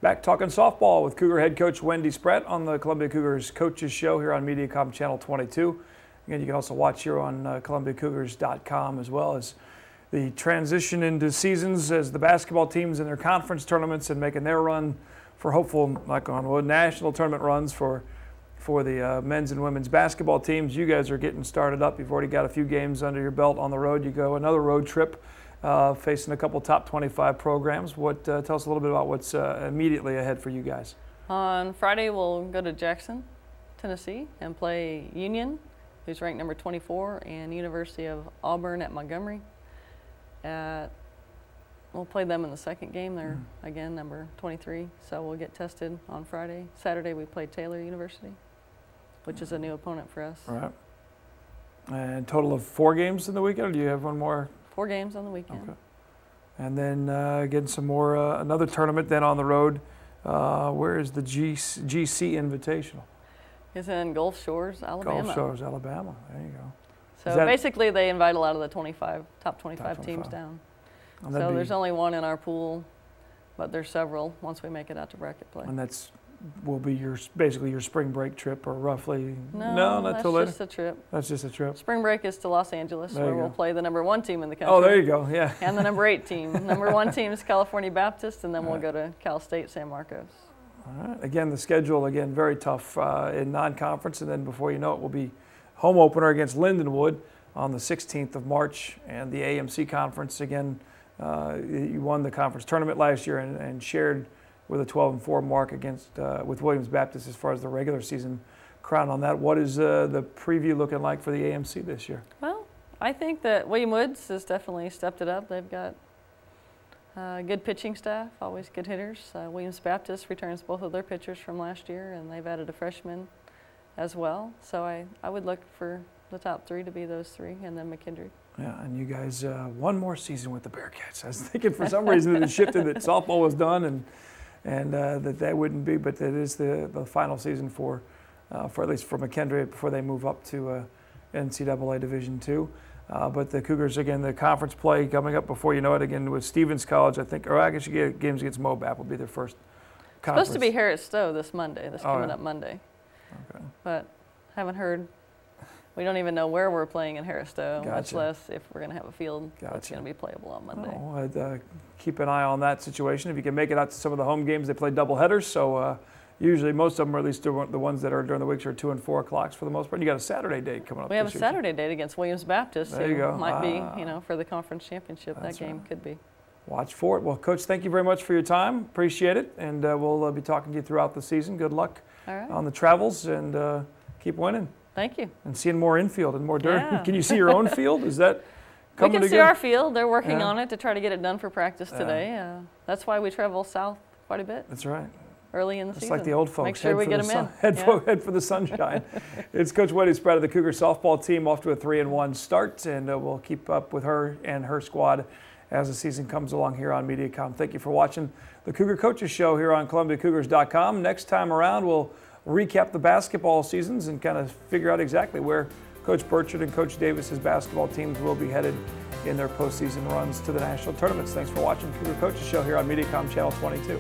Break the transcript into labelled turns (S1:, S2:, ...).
S1: Back talking softball with Cougar head coach Wendy Spratt on the Columbia Cougars Coaches Show here on Mediacom Channel 22. Again, you can also watch here on ColumbiaCougars.com, as well as the transition into seasons as the basketball teams in their conference tournaments and making their run for hopeful, knock on wood, national tournament runs for the men's and women's basketball teams. You guys are getting started up. You've already got a few games under your belt on the road. You go another road trip. Facing a couple top 25 programs. Tell us a little bit about what's immediately ahead for you guys.
S2: On Friday, we'll go to Jackson, Tennessee, and play Union, who's ranked number 24, and University of Auburn at Montgomery. We'll play them in the second game. They're, again, number 23, so we'll get tested on Friday. Saturday, we play Taylor University, which is a new opponent for us.
S1: All right. And total of 4 games in the weekend, or do you have one more?
S2: 4 games on the weekend.
S1: Okay. And then getting some more, another tournament then on the road. Where is the GC Invitational?
S2: It's in Gulf Shores, Alabama.
S1: Gulf Shores, Alabama. There you go.
S2: So basically they invite a lot of the top 25 teams down. So there's only one in our pool, but there's several once we make it out to bracket play.
S1: And will be basically your spring break trip, or roughly?
S2: No,
S1: not till later.
S2: That's just a trip.
S1: That's just a trip.
S2: Spring break is to Los Angeles, where we'll play the number 1 team in the country.
S1: Oh, there you go, yeah.
S2: And the number 8 team. Number 1 team is California Baptist, and then we'll go to Cal State San Marcos.
S1: All right. Again, the schedule, very tough in non-conference, and then before you know it, will be home opener against Lindenwood on the 16th of March, and the AMC conference. Again, you won the conference tournament last year and shared with a 12-4 mark with Williams Baptist as far as the regular season crown on that. What is the preview looking like for the AMC this year?
S2: Well, I think that William Woods has definitely stepped it up. They've got good pitching staff, always good hitters. Williams Baptist returns both of their pitchers from last year, and they've added a freshman as well. So I would look for the top 3 to be those 3, and then McKendree.
S1: Yeah, and you guys, one more season with the Bearcats. I was thinking for some reason it shifted that softball was done and that wouldn't be, but that is the final season for at least for McKendree before they move up to NCAA Division II. But the Cougars, again, the conference play coming up before you know it, again with Stevens College, I think, or I guess you get games against Mobap will be their first conference.
S2: Supposed to be Harris Stowe this Monday, coming up Monday.
S1: Okay.
S2: But haven't heard. We don't even know where we're playing in Harris Stowe,
S1: Gotcha.
S2: much less if we're going to have a field that's
S1: Gotcha.
S2: going to be playable on Monday.
S1: Well, I'd keep an eye on that situation. If you can make it out to some of the home games, they play double headers, so usually most of them, or at least the ones that are during the weeks, are 2 and 4 o'clocks for the most part. You got a Saturday date coming up.
S2: We have a Saturday date against Williams Baptist.
S1: There you go.
S2: Might be, for the conference championship. That game could be.
S1: Watch for it. Well, Coach, thank you very much for your time. Appreciate it, and we'll be talking to you throughout the season. Good luck on the travels, and keep winning.
S2: Thank you.
S1: And seeing more infield and more dirt.
S2: Yeah.
S1: Can you see your own field? Is that coming together?
S2: We can see our field. They're working on it to try to get it done for practice today. That's why we travel south quite a bit.
S1: That's right.
S2: Early in the
S1: It's
S2: season.
S1: like the old folks.
S2: Make sure we get them in.
S1: Head for the sunshine. It's Coach Wendy Spratt of the Cougar softball team, off to a 3-1 start, and we'll keep up with her and her squad as the season comes along here on Mediacom. Thank you for watching the Cougar Coaches Show here on ColumbiaCougars.com. Next time around, we'll recap the basketball seasons and kind of figure out exactly where Coach Burchard and Coach Davis's basketball teams will be headed in their postseason runs to the national tournaments. Thanks for watching Cougar Coaches Show here on Mediacom Channel 22.